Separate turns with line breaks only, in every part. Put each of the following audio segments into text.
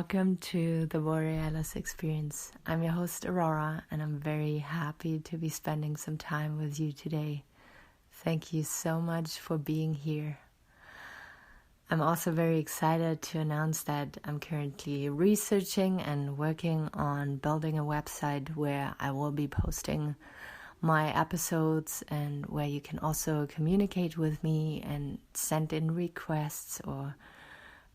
welcome to the Borealis experience. I'm your host Aurora, and I'm very happy to be spending some time with you today. Thank you so much for being here. I'm also very excited to announce that I'm currently researching and working on building a website where I will be posting my episodes and where you can also communicate with me and send in requests or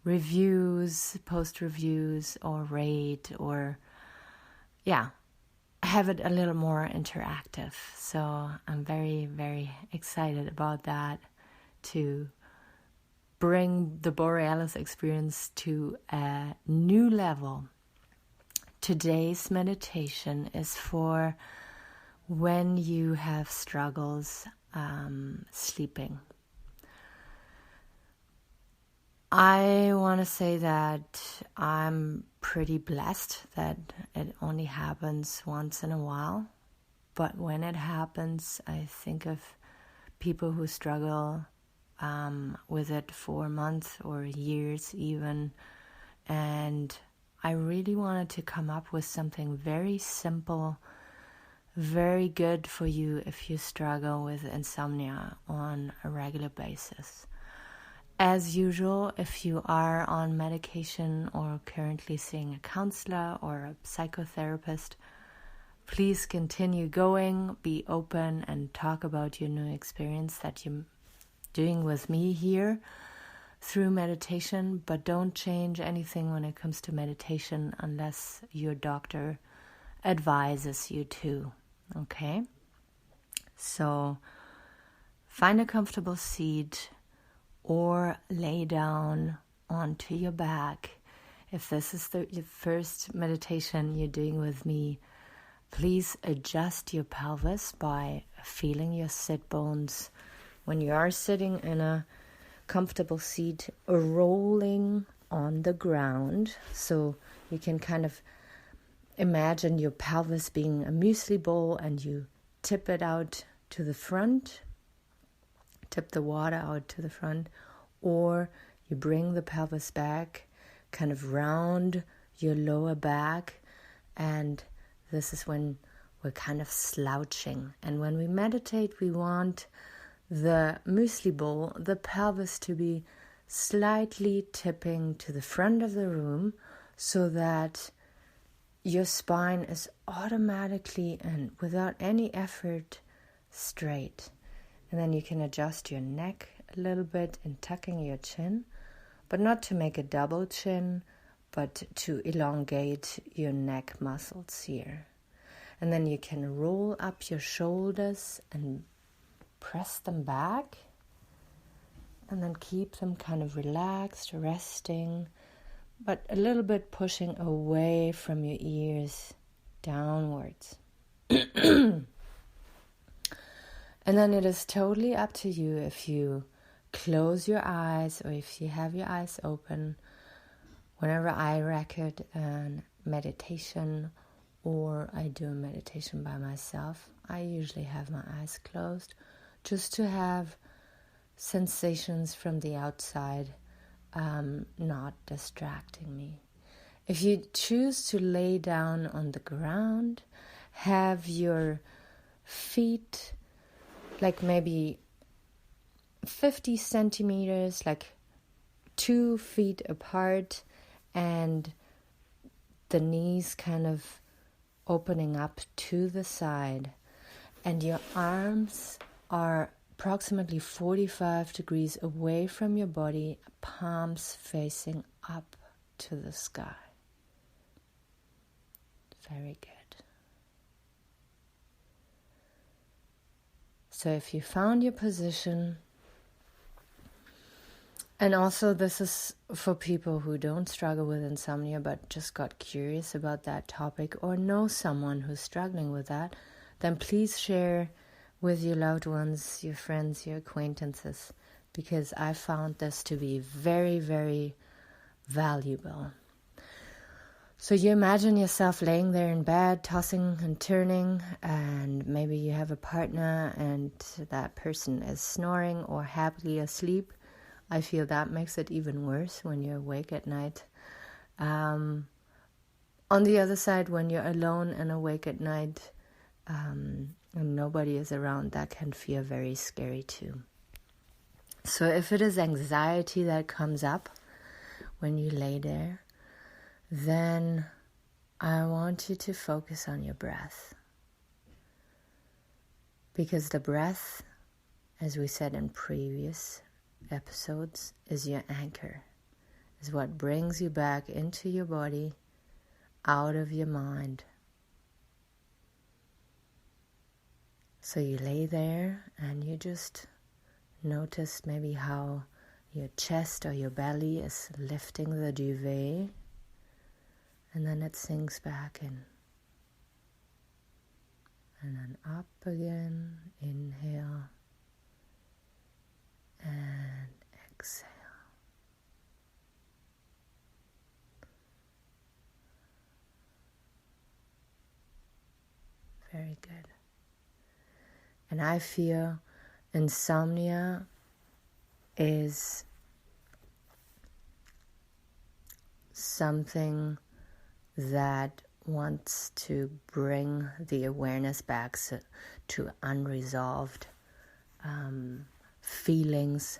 reviews, post reviews, or rate, or have it a little more interactive. So I'm very, very excited about that, to bring the Borealis experience to a new level. Today's meditation is for when you have struggles sleeping. I want to say that I'm pretty blessed that it only happens once in a while. But when it happens, I think of people who struggle with it for months or years even. And I really wanted to come up with something very simple, very good for you if you struggle with insomnia on a regular basis. As usual, if you are on medication or currently seeing a counselor or a psychotherapist, please continue going, be open, and talk about your new experience that you're doing with me here through meditation, but don't change anything when it comes to meditation unless your doctor advises you to, okay? So find a comfortable seat or lay down onto your back. If this is the first meditation you're doing with me, please adjust your pelvis by feeling your sit bones when you are sitting in a comfortable seat, rolling on the ground. So you can kind of imagine your pelvis being a muesli bowl and you tip it out to the front, tip the water out to the front, or you bring the pelvis back, kind of round your lower back, and this is when we're kind of slouching. And when we meditate, we want the muesli bowl, the pelvis, to be slightly tipping to the front of the room so that your spine is automatically and without any effort straight. And then you can adjust your neck a little bit in tucking your chin, but not to make a double chin, but to elongate your neck muscles here. And then you can roll up your shoulders and press them back, and then keep them kind of relaxed, resting, but a little bit pushing away from your ears downwards. And then it is totally up to you if you close your eyes or if you have your eyes open. Whenever I record a meditation or I do a meditation by myself, I usually have my eyes closed just to have sensations from the outside not distracting me. If you choose to lay down on the ground, have your feet like maybe 50 centimeters, like 2 feet apart, and the knees kind of opening up to the side, and your arms are approximately 45 degrees away from your body, palms facing up to the sky. Very good. So if you found your position, and also this is for people who don't struggle with insomnia but just got curious about that topic or know someone who's struggling with that, then please share with your loved ones, your friends, your acquaintances, because I found this to be very, very valuable. So you imagine yourself laying there in bed, tossing and turning, and maybe you have a partner and that person is snoring or happily asleep. I feel that makes it even worse when you're awake at night. On the other side, when you're alone and awake at night and nobody is around, that can feel very scary too. So if it is anxiety that comes up when you lay there, then I want you to focus on your breath. Because the breath, as we said in previous episodes, is your anchor, is what brings you back into your body, out of your mind. So you lay there and you just notice maybe how your chest or your belly is lifting the duvet, and then it sinks back in. And then up again, inhale and exhale. Very good. And I feel insomnia is something that wants to bring the awareness back to unresolved feelings,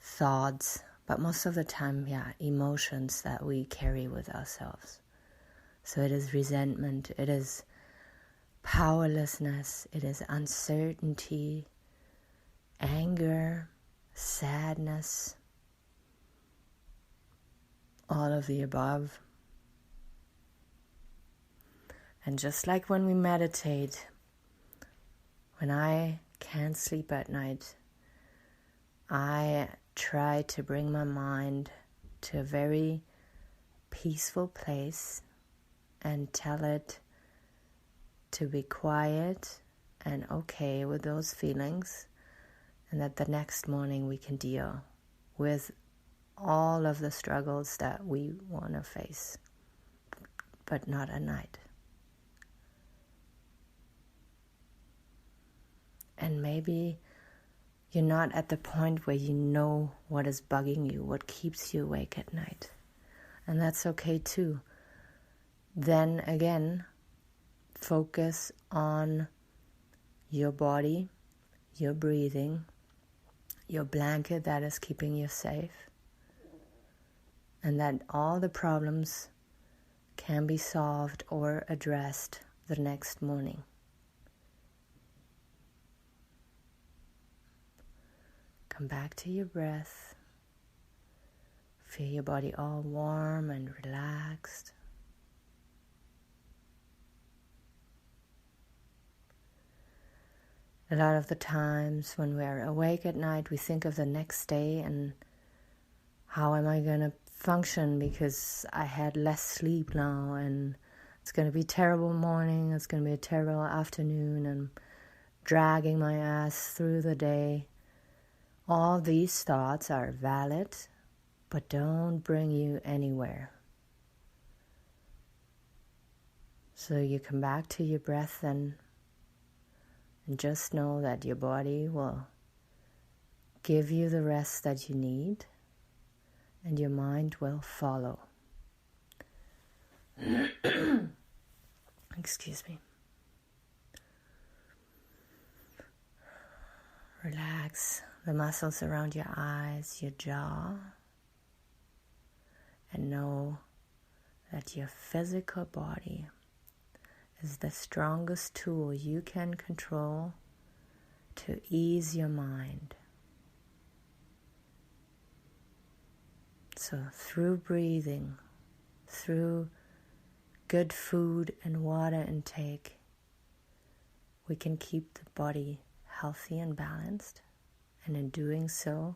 thoughts, but most of the time, emotions that we carry with ourselves. So it is resentment, it is powerlessness, it is uncertainty, anger, sadness, all of the above. And just like when we meditate, when I can't sleep at night, I try to bring my mind to a very peaceful place and tell it to be quiet and okay with those feelings, and that the next morning we can deal with all of the struggles that we want to face, but not at night. And maybe you're not at the point where you know what is bugging you, what keeps you awake at night. And that's okay too. Then again, focus on your body, your breathing, your blanket that is keeping you safe, and that all the problems can be solved or addressed the next morning. Come back to your breath. Feel your body all warm and relaxed. A lot of the times when we're awake at night, we think of the next day and how am I going to function because I had less sleep now, and it's going to be a terrible morning, it's going to be a terrible afternoon, and dragging my ass through the day. All these thoughts are valid, but don't bring you anywhere. So you come back to your breath then, and just know that your body will give you the rest that you need, and your mind will follow. Excuse me. Relax the muscles around your eyes, your jaw, and know that your physical body is the strongest tool you can control to ease your mind. So through breathing, through good food and water intake, we can keep the body healthy and balanced. And in doing so,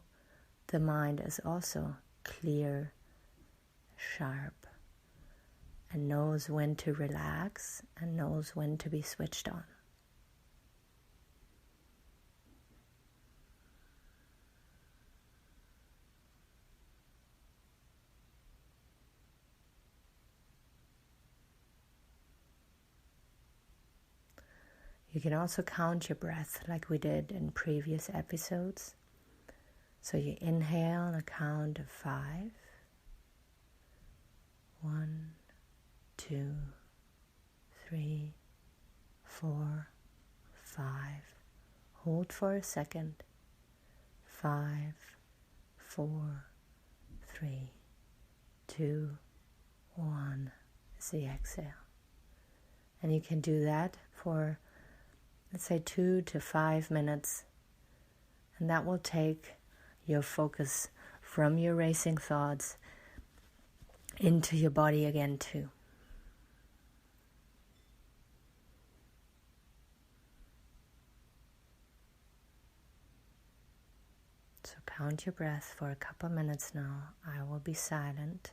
the mind is also clear, sharp, and knows when to relax and knows when to be switched on. You can also count your breath like we did in previous episodes. So you inhale on a count of 5, 1, 2, 3, 4, 5. Hold for a second. 5, 4, 3, 2, 1. It's the exhale. And you can do that for, let's say, 2 to 5 minutes. And that will take your focus from your racing thoughts into your body again too. So count your breath for a couple minutes now. I will be silent.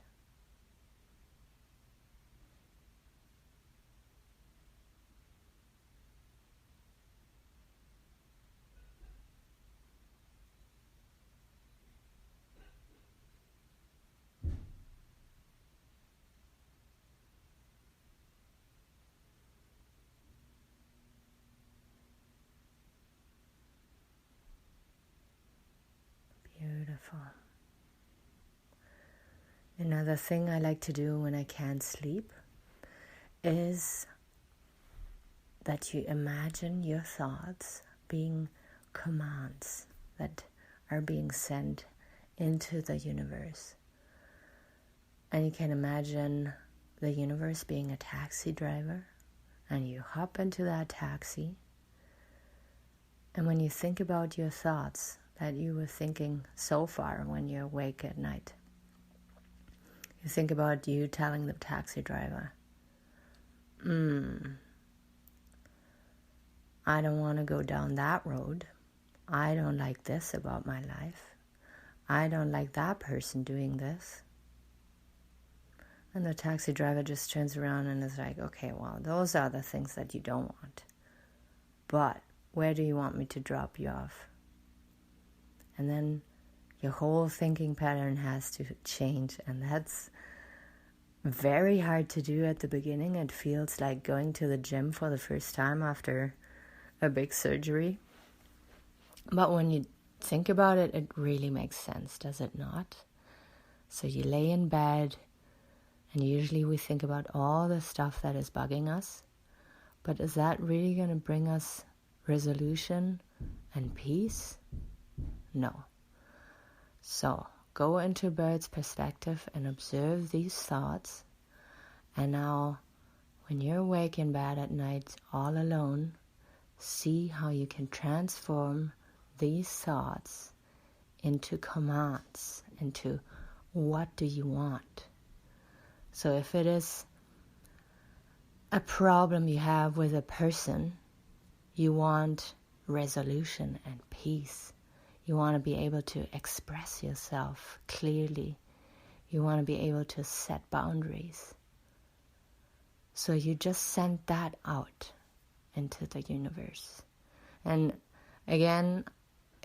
Beautiful. Another thing I like to do when I can't sleep is that you imagine your thoughts being commands that are being sent into the universe. And you can imagine the universe being a taxi driver, and you hop into that taxi. And when you think about your thoughts that you were thinking so far when you're awake at night, you think about you telling the taxi driver, I don't want to go down that road. I don't like this about my life. I don't like that person doing this. And the taxi driver just turns around and is like, okay, well, those are the things that you don't want. But where do you want me to drop you off? And then your whole thinking pattern has to change. And that's very hard to do at the beginning. It feels like going to the gym for the first time after a big surgery. But when you think about it, it really makes sense, does it not? So you lay in bed, and usually we think about all the stuff that is bugging us. But is that really going to bring us resolution and peace? No. So go into a bird's perspective and observe these thoughts. And now, when you're awake in bed at night all alone, see how you can transform these thoughts into commands, into what do you want. So if it is a problem you have with a person, you want resolution and peace. You want to be able to express yourself clearly. You want to be able to set boundaries. So you just send that out into the universe. And again,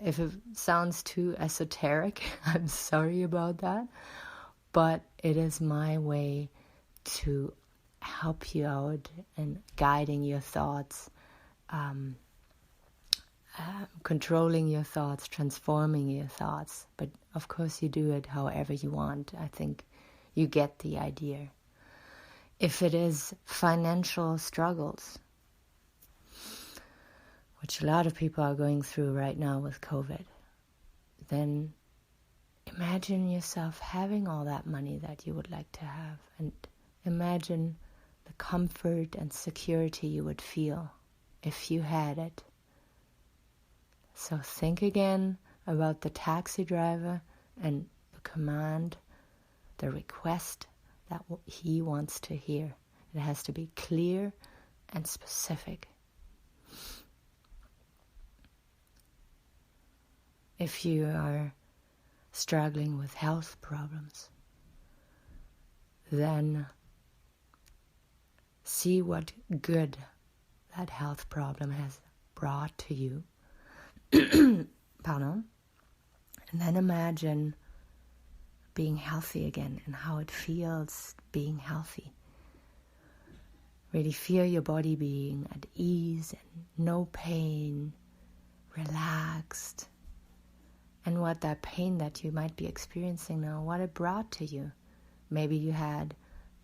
if it sounds too esoteric, I'm sorry about that. But it is my way to help you out in guiding your thoughts, controlling your thoughts, transforming your thoughts. But of course you do it however you want. I think you get the idea. If it is financial struggles, which a lot of people are going through right now with COVID, then imagine yourself having all that money that you would like to have, and imagine the comfort and security you would feel if you had it. So think again about the taxi driver and the command, the request that he wants to hear. It has to be clear and specific. If you are struggling with health problems, then see what good that health problem has brought to you. Pardon. And then imagine being healthy again and how it feels being healthy. Really feel your body being at ease and no pain, relaxed. And what that pain that you might be experiencing now, what it brought to you. Maybe you had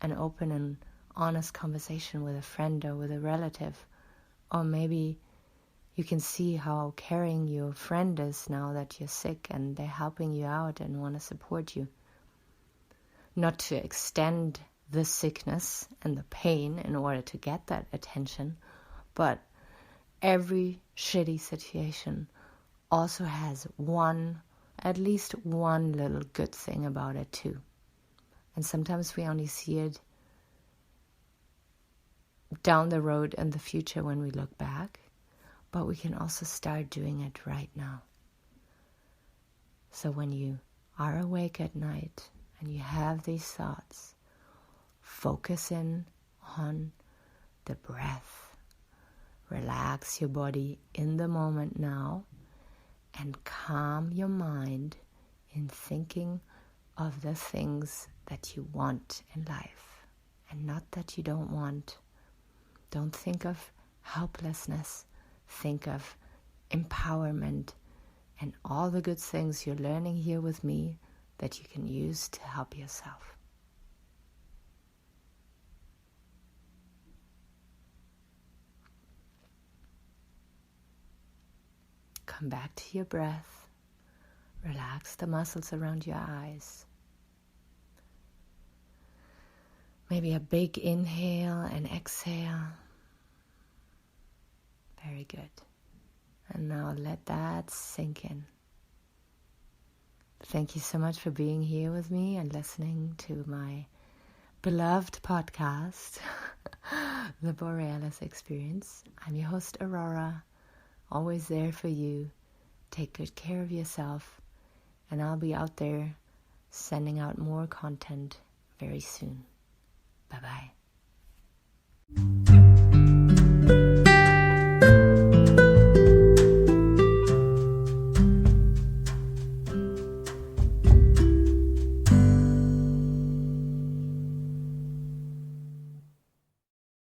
an open and honest conversation with a friend or with a relative. Or maybe you can see how caring your friend is now that you're sick and they're helping you out and want to support you. Not to extend the sickness and the pain in order to get that attention, but every shitty situation also has at least one little good thing about it too. And sometimes we only see it down the road in the future when we look back, but we can also start doing it right now. So when you are awake at night and you have these thoughts, focus in on the breath. Relax your body in the moment now and calm your mind in thinking of the things that you want in life and not that you don't want. Don't think of helplessness. Think of empowerment and all the good things you're learning here with me that you can use to help yourself. Come back to your breath. Relax the muscles around your eyes. Maybe a big inhale and exhale. Very good. And now let that sink in. Thank you so much for being here with me and listening to my beloved podcast, The Borealis Experience. I'm your host, Aurora, always there for you. Take good care of yourself, and I'll be out there sending out more content very soon. Bye-bye.